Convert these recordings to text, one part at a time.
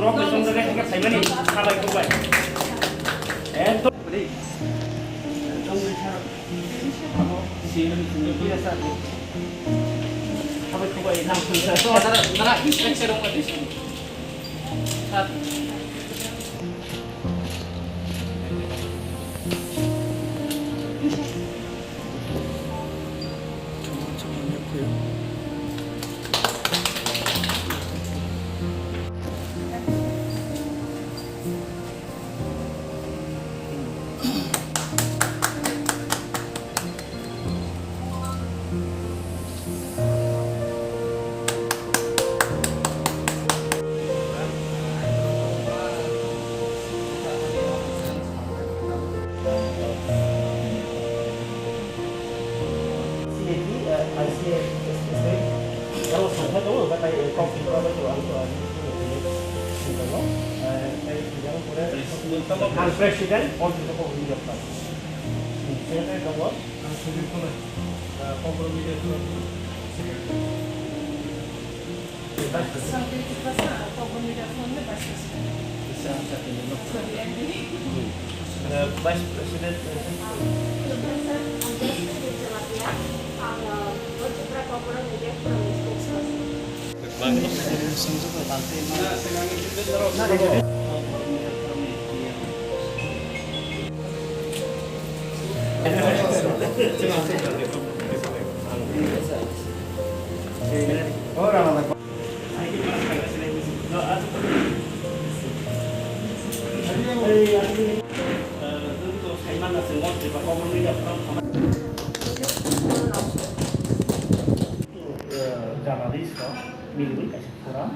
profession dari kita saimani sabai kubai. Itu. biasa. Sabai kubai langsung saya. Nara inspeksi rumah di sini. Kalau sudah tahu kata kopi apa tu ang president on the whole media plan. Saya tahu ang sulit ko na compromise to. Sampai di pasar, komunikasi med Vice President. Jurnalist milih kasih kurang,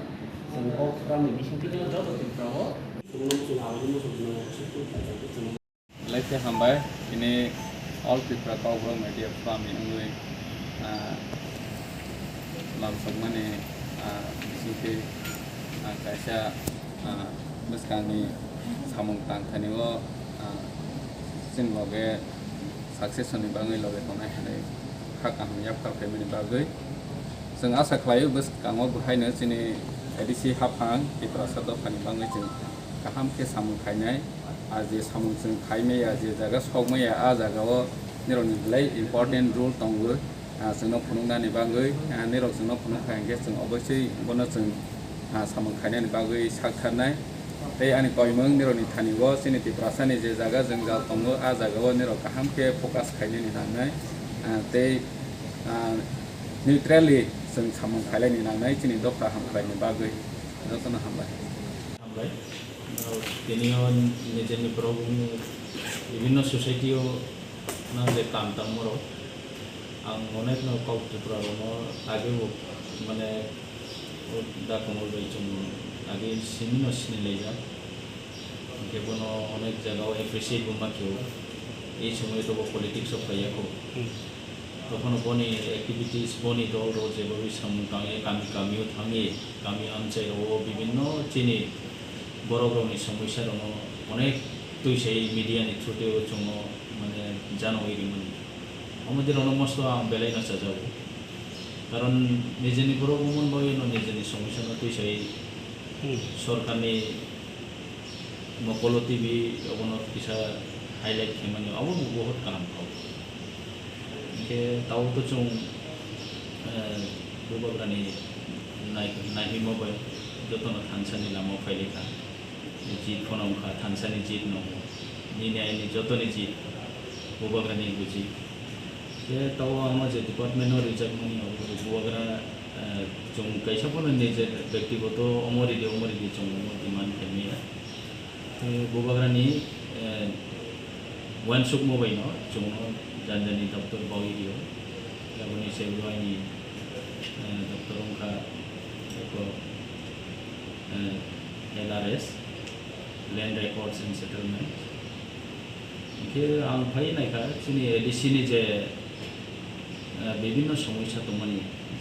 semua kurang lebih singkat juga tapi berapa? Laitnya sampai ini all Tripura Cover Media Forum ini langsung mana di sini kaisa misalnya samung tangkani wo sin loge sukses ni bangai loge tonai hari hak aham yap kal kami ni bagai seng asa klayu bus kanggo buhay na sini edisi hapang iprasado pani bangai jeng kaham ke samung kainai aje samung jeng kaime aje jaga sokme ya a jaga wo nironi belai important rule tonggo sengno punungna ni bangai nirok sengno punung kainge seng obosai bono seng samung kainai ni bagai sakhanai tei ani koimong nironi thani wo sini tiprasani je jaga jeng jal tongo a jaga wo nirok kaham ke focus kainai ni nanai tei neutrally seng samung kailai ni nanai sini dokra hamkai ni bagai dokna hambai তিনিও নিজে বিভিন্ন সোসাইটিও না যে কাম তামর আং অনেক cow Tripura আগেও মানে ডাকমর বাইচুম আগে সিনিনো সিনিলাই যা কেবনো অনেক জায়গাও এপ্রিসিয়েট বুমাকেও এই সময় তো পলিটিক্স অফ পাইয়াকো তখন বনি অ্যাক্টিভিটিস বনি দল যেভাবে সামনে গামিও থামিয়ে গামি অঞ্চলেও বিভিন্ন চিনি বড় বড় সমস্যার অনেক তুই সেই মিডিয়ানি থ্রুতেও চুম মানে জানো এরিমনি আমাদের অনমস্ত বেলাই না যাব কারণ নিজেনি বড় ভ্রমণ বই নিজেনি সমস্যা না তুই সেই সরকারনি মকলতি বি অবনত কিসা হাইলাইট খেমানি অবন বহুত কালাম খাও তাও তো চুম বুবাগ্রানি নাহি মোবাইল যত থানসানি লামো ফাইলেখা জিত ফোনখা থানসানি জিত নো নিনে আইনি যতনি জিত বুবাগ্রানি বুঝি যে তাও আমার যে ডিপার্টমেন্ট রিজার্ভ মনি বুবাগ্রা চুম কাইসাপন নিজে ব্যক্তিগত অমরি চুম ডিমান্ড খেমিয়া বুবাগ্রানি ওয়ান সুক মোবাইল নো চুম जानजानि दफ्तर बावरियो गाबोन एसे गुवाहाटी दफ्तर उनखा LRS land records and settlement इनके आं भाई नायका जोंनि एडिसिनि जे विभिन्न समस्या दंमोन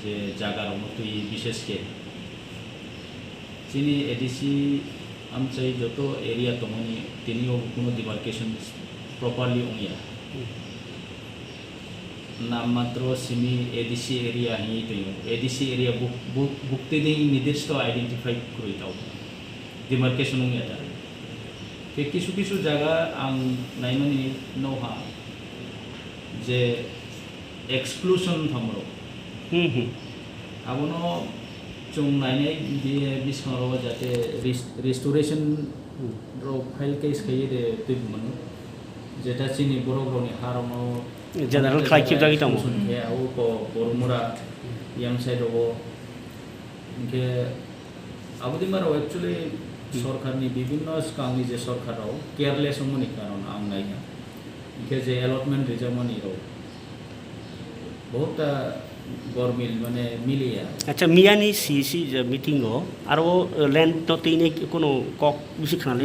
जे जागारावनो तुइ बिशेषके जोंनि एडिसि आमचाइ जत एरिया दंमोन तिनियाव कोनो डिमार्केशन प्रपारलि अंगिया नाम मात्र सिमी एडिसी एरिया ही तो एडिसी एरिया बुकते दे निर्दिष्ट identify करिताव demarcation ada. Ke kisu jaga ang naimani noha je exclusion thamro. Abono chung nainai dia bismaro jate restoration ro file case kai de tibmanu jeta chini borogroni harono general khai jagi tamo ke au ko bormura yang side ro ke abudi maro actually সরকার নি বিভিন্ন স্কামি যে সরকারও careless মনি কারণ আম নাই ইকে যে allotment রিজমনি rho বহুত গরমিল মানে মিলিয়া আচ্ছা মিয়ানি সিসি যে মিটিং ও আর ও ল্যান্ড তো তিনে কোনো কক বেশি খানালে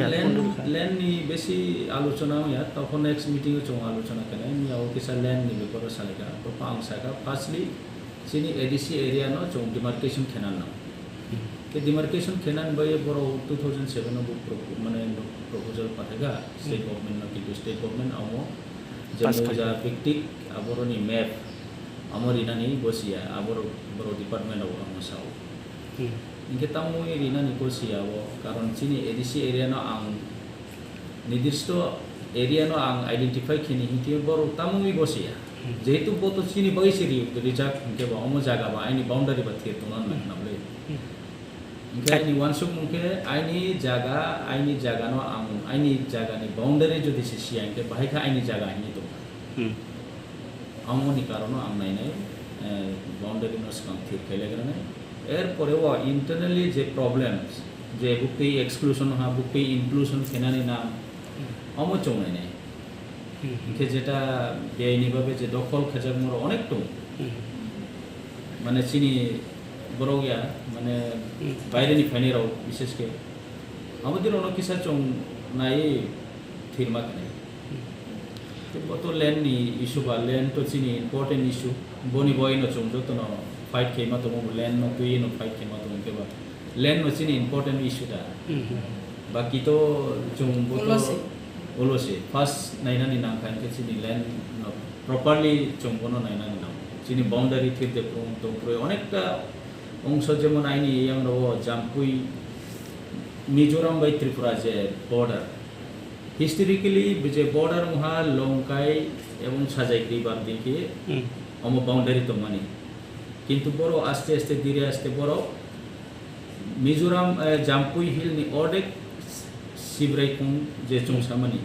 ল্যান্ড নি বেশি আলোচনা হইয়া তখন নেক্সট মিটিং এ চং আলোচনা করে মিয়াও কিসা ল্যান্ড নি বেপর সালেকা তো পাং সাকা ফার্স্টলি সিনি এডিসি এরিয়া নো চং ডিমার্কেশন খেনান না के डिमार्केशन खेनान बाये बरो 2007 बुक माने प्रपोजल पाथेगा स्टेट गवर्नमेंट न किन्तु स्टेट गवर्नमेंट आमो जेजा पिक्टिक आबरनि मैप आमर इनानि बसिया आबर बरो डिपार्टमेंट आव आमसाव इनके तामु इनानि बसिया वो कारण चिनि एडिसि एरिया न आं निर्दिष्ट एरिया न आं आइडेंटिफाई खेनि हिते बरो तामु बसिया जेहेतु बतो चिनि बगैसिरि रिजार्व के बा आमो जागा बा आइनि बाउंडारी बा थे तोनान नामले Ini wansuk mungkin ini jaga no ang ini jaga ni boundary jadi sisi yang ke bahaya ini jaga ini tu. Amu ni karono ang nai boundary no sekarang thir kele kerana. Pore wa internally je problems je bukti exclusion ha bukti inclusion kena ni na amu cong nai. Ke jeta dia ini babe je dokol khajak moro onek tu. Mana sini বড় গিয়া মানে বাইরে নি ফাইনেরাও বিশেষ করে আমাদের অনেক কিছু চং নাই থিরমা কেনে তো ল্যান্ড নি ইস্যু বা ল্যান্ড তো চিনি ইম্পর্টেন্ট ইস্যু বনি বই ন চং যত ন ফাইট কেমা তো ল্যান্ড ন তুই ন ফাইট কেমা তো কেবা ল্যান্ড ন চিনি ইম্পর্টেন্ট ইস্যুটা বাকি তো চং ওলসে ফার্স্ট নাইনা নি নাম খান কে চিনি ল্যান্ড প্রপারলি চং বনো নাইনা নি নাম চিনি বাউন্ডারি থির দে তো অনেকটা অংশ যেমন আইনি আমরা জাম্পুই মিজোরাম বাই ত্রিপুরা যে বর্ডার হিস্টোরিক্যালি যে বর্ডার মহা লঙ্কাই এবং সাজাইগ্রি বাদ দিকে অম বাউন্ডারি তো মানি কিন্তু বড় আস্তে আস্তে ধীরে আস্তে বড় মিজোরাম জাম্পুই হিল নি অর্ধেক শিবরাইকুম যে চংসামানি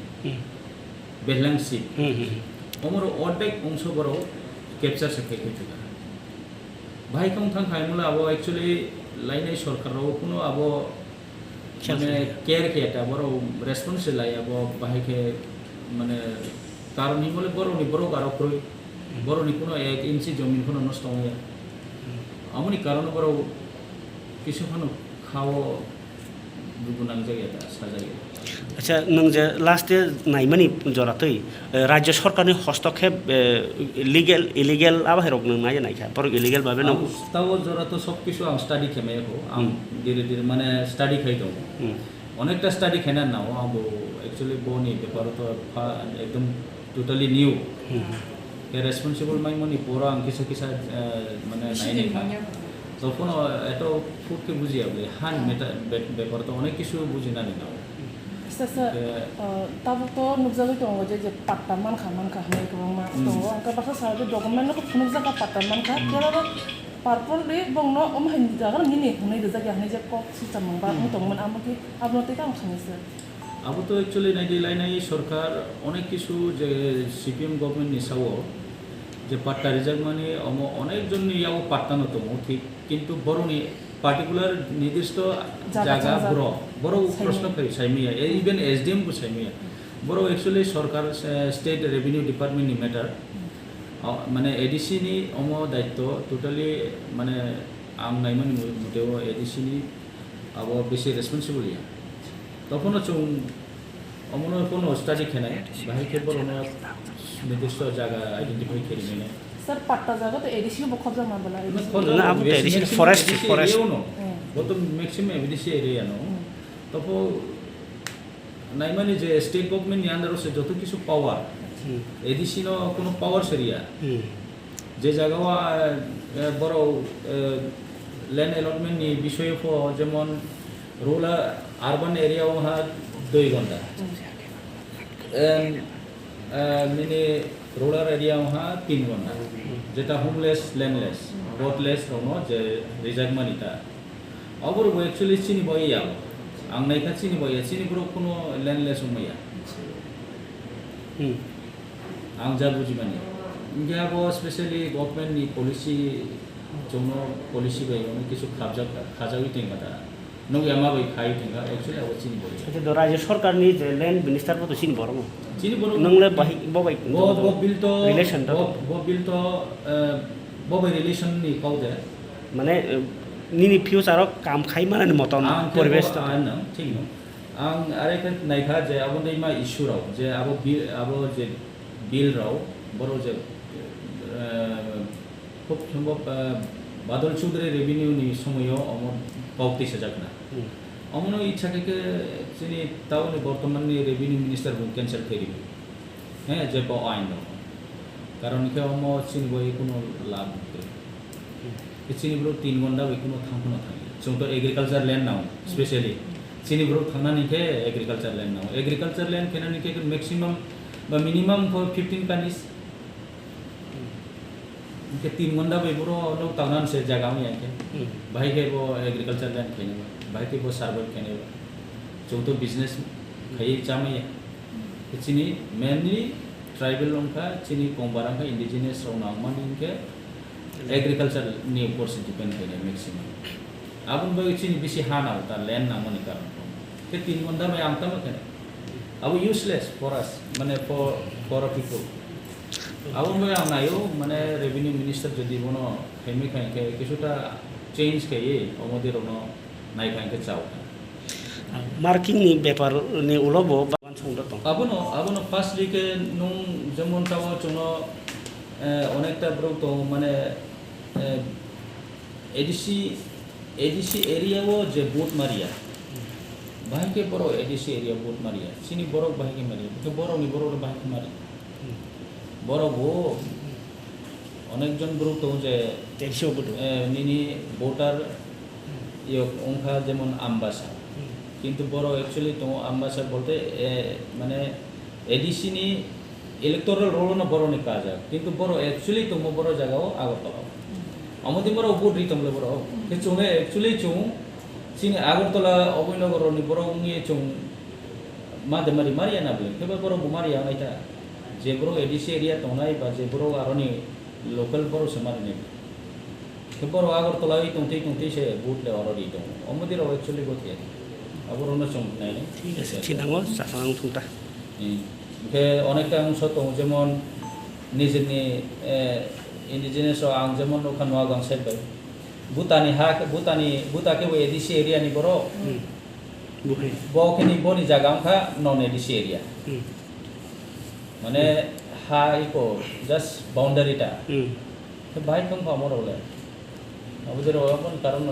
বেহলাং শিব অমর অর্ধেক অংশ বড় ক্যাপচার সে থেকে ভাই কম থাং খাইমুলা আবো एक्चुअली লাইনাই সরকারও কোনো আবো মানে কেয়ার কে এটা বড় রেসপন্সিবল লাই আবো ভাইকে মানে কারণ নি বলে বড় কারো কই বড় নি কোনো 1 ইঞ্চি জমি কোনো নষ্ট হয় আমনি কারণ বড় কিছু কোনো খাও দুগুনাং জায়গা সাজাই আচ্ছা নং যে লাস্টে নাইমানি জরাতই রাজ্য সরকারনি হস্তক্ষেপ লিগ্যাল ইলিগ্যাল আবাহেরক নং নাই নাইখা পর ইলিগ্যাল ভাবে নং তাও জরাতো সব কিছু আম স্টাডি খেমেকো আম ধীরে ধীরে মানে স্টাডি খাইতো অনেকটা স্টাডি খেনার নাও আম एक्चुअली বনি ব্যাপার তো একদম টোটালি নিউ রেসপন্সিবল মাইমনি পুরো আম কিছু কিছু মানে নাই নাই তখন এত ফুটকে বুঝিয়া বলে হান মেটা ব্যাপার তো অনেক কিছু বুঝি না নাও তারপর তো নুকজাগি দङ যে পাট্টা মানখা হনাय गोबां दङ आंका बाखा साबे डकुमेन्ट को फुनुक जागा पाट्टा मानखा केराबा पारपलि बंनो अमहाय जागा मिनि हनाय जागा हनाय जे कक सिस्टेम बा दङमोन আমকি आपनते কাম খানিছে আবু তো एक्चुअली নাই লাইনাই সরকার অনেক কিছু যে সিপিএম গভর্নমেন্ট নিসাও যে পাট্টা রিজার্ভ মানে অনেক জন ইয়াও পাট্টা নতো ঠিক কিন্তু বড়নি পার্টিকুলার নির্দিষ্ট জায়গা বড় প্রশ্ন করি সাইমিয়া ইভেন এসডিএম কো সাইমিয়া বড় एक्चुअली সরকার স্টেট রেভিনিউ ডিপার্টমেন্ট নি ম্যাটার মানে এডিসি নি অম দায়িত্ব টোটালি মানে আম নাইমানি মুটেও এডিসি নি আবো বেশি রেসপন্সিবল ইয়া তখন চং অমন কোনো স্টাডি খেনাই বাহিকে বড় নির্দিষ্ট জায়গা আইডেন্টিফাই করি মেনে सर पट्टा जगह तो एडिसी को खबजा माबला ना अब एडिसी फॉरेस्ट नो वो तो मैक्सिमम एडिसी एरिया नो तो वो नाइमानी जे स्टेट गवर्नमेंट यानदारो से যত কিছু পাওয়ার এডিসি নো কোনো পাওয়ার সেরিয়া যে জায়গা বড় ল্যান্ড অ্যালটমেন্ট নি বিষয়ে যেমন রুরাল अर्बन एरियावहा 2 घन्टा मिनि रुराल एरियावहा 3 घन्टा जेटा होमलेस लैंडलेस बोटलेस दङ जे रिजार्व मानिता अबरबो एक्चुअली चिनि बया आं नायखा चिनि बया चिनि ब्रो कोनो लैंडलेस मैया आं जा बुझि माने इंडियाबो स्पेशली गवर्नमेंट नि पॉलिसी जोंनो पॉलिसी बायनो किछु खाजावि टेंगादा नों यामा बाय खाइ टेंगा एक्चुअली आबो चिनि बया तो राज्य सरकार नि जे लैंड मिनिस्टर तो चिनि बर नोंले बाहि बबाय वो बिल तो रिलेशन वो बिल तो बबाय रिलेशन नि काउदे माने निनि फ्यूचर काम खाइ माने मतन परिवेश आन ठीक न आं आरेख नायखा जे आबो दैमा इशू राव जे आबो जे बिल राव बरो जे खूब सम्भव बादल चौधरी रेवेन्यू नि समयो अमर पाउति सजाकना अमनो इच्छा के चिनि टाउन बर्तमान नि रेवेन्यू मिनिस्टर बुं कैंसिल करि हे जे ब आइन दं कारण के अम चिनि बय कोनो लाभ चिनि ब्रो 3 घन्टा बय कोनो थांखनो थाङो जों तो एग्रीकल्चर लैंड नाव स्पेशली चिनि ब्रो थांनानै के एग्रीकल्चर लैंड केनानि के मैक्सिमम बा मिनिमम फॉर 15 कानिस के 3 घन्टा बय ब्रो नो तांनान से जगह में आके भाई के वो एग्रीकल्चर लैंड केने भाई के वो सर्वर केने जो तो बिजनेस खाई चामे चिनि मेनली ट्राइबल लंका चिनि कोंबारां का इंडिजिनियस रौना मानि के एग्रीकल्चर नि ऊपर से डिपेंड है मैक्सिमम अब उन बगे चिनि बिसी हाना होता लैंड ना मनी कारण के 3 घंटा में आमता में अब यूजलेस फॉर अस माने फॉर पीपल अब मैं आनायो माने रेवेन्यू मिनिस्टर जदि बनो फेमी खाइ के किछुटा चेंज खाइ अमदि रनो नाय खाइ के चाव मार्किंग नि पेपर नि उलबो बान संदो दं आबनो फार्स्ट लिके नुं जेमन ताव चनो अनेकटा ब्रो तो माने एडीसी एरिया वो जे बोट मारिया भाई के बरो एडीसी एरिया बोट मारिया सिनी बरो भाई के मारिया के बरो नि बरो भाई के मारिया बरो वो अनेक जन ब्रो तो जे टेक्सो बडो निनी वोटर यो ओंखा जेमन आम्बासा किंतु बरो एक्चुअली तो आम्बासा बोलते माने एडीसी नि इलेक्टोरल रोल न बरो नि काजा किंतु बरो एक्चुअली तो मो बरो जगह आगरतला अमदि बरो बोट रितमले बरो के चुने एक्चुअली चु सिनि आगरतला अबयनगर नि बरो उंगि चु मादे मारि मारिया ना बले के बरो बुमारिया नाइता जे बरो एडीसी एरिया तोनाय बा जे बरो आरोनि लोकल बरो समारि ने के बरो आगरतला तंथि से बोट ले अलरेडी दं अमदि रो एक्चुअली गोथिया आबरो न सम नाय ठीक আছে চিনাঙ্গ সাসাং থুটা के अनेकटा अंश दं जेमन निजेनि इंडिजिनियस आं जेमन ओखा नवा गांसाइड बाय भूटानी हा भूटाके वो एडीसी एरिया नि बरो बुहाय बखनि बनि जागांखा नन एडीसी एरिया माने हा इको जस्ट बाउंडारी टा तो भाई कम पामरोले अब जरो अपन कारण न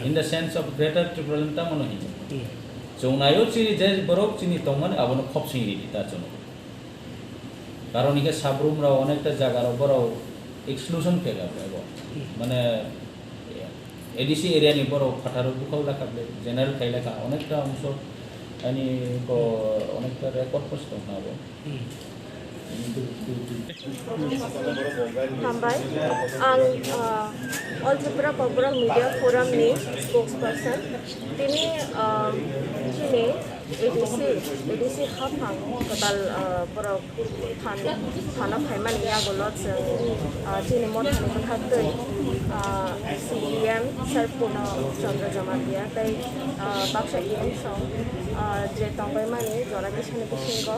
in the sense of greater tribunal ता मनो हि जोंनायो चिनि जे बरक चिनि तमन आबनो खपसिंरि ता जनो कारण इके साब्रुम रा अनेकटा जागा रा बरो एक्सक्लूजन केगा बायबो माने एडीसी एरिया नि बरो फाटारो दुखाव लाखाबले जनरल खाइलाका अनेकटा अंश अनि को अनेकटा रेकर्ड पोस्ट दंनाबो हामबाय आं all Tripura corporate media forum नि स्पोक्सपर्सन दिनै दिनै एडीसी हाफां कदाल बर' थाना फाइमानि आगोलाव जों दिनै मथानि मोनहादै CEM सार पुर्न चंद्र जमादिया ताई बाक्सा EM सं जे तंबायमानि जरा बिसानि बिसिंगो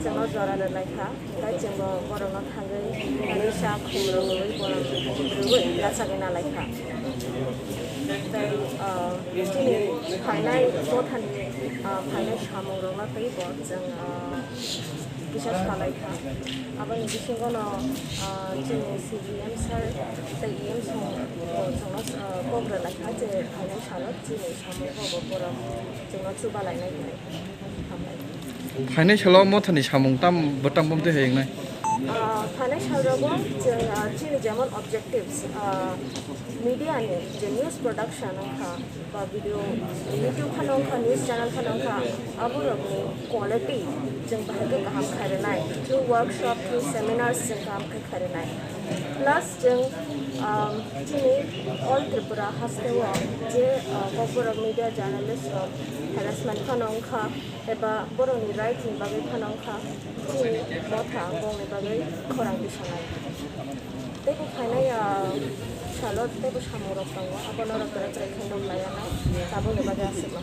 जोङो जरा लायखा ताई जोङो बर'नो थाङै निसा खुमरङै बर'रुबै लासागैना लायखा ताई दिनै फाइनाय मथानि फाइनाल सामरंना फैबो जों बिसास खालायखा आबां बिसिंगोनो जोंनि CEM सार ताई EM सं जोङो कब्रा लायखा जे फाइनाल सानो दिनै सामरखौ बर'म जोङो चुबा लायनाय फाइनाल सालाव मथानि सामं ताम बटाम बमते हेंनाय थानाय सारावबो जों जोंनि जेमन अबजेक्टिव्स मिडियानि जे निउज प्रडाक्शन अंखा बा भिडियो यूट्यूब खानोंखा न्यूज चैनल खानोंखा अबुरगनि क्वालिटी जों बाहागो गाहाम खारनाय थ्रू वर्कशॉप थ्रू सेमिनार्स जों गाहाम खारनाय प्लस जों दिनै अल त्रिपुरा हास्टेव जे क'क्राझार मीडिया जर्नलिस्ट हेरासमेंट खानोंखा एबा बर'नि राइटनि बागै खानोंखा दिनै मथा गंनि बागै खौरां बिसानाय तेबो फायनाय सालत तेबो सामरक दङ आबो नरक रायखांदों लायाना दाबो बागै आसेबा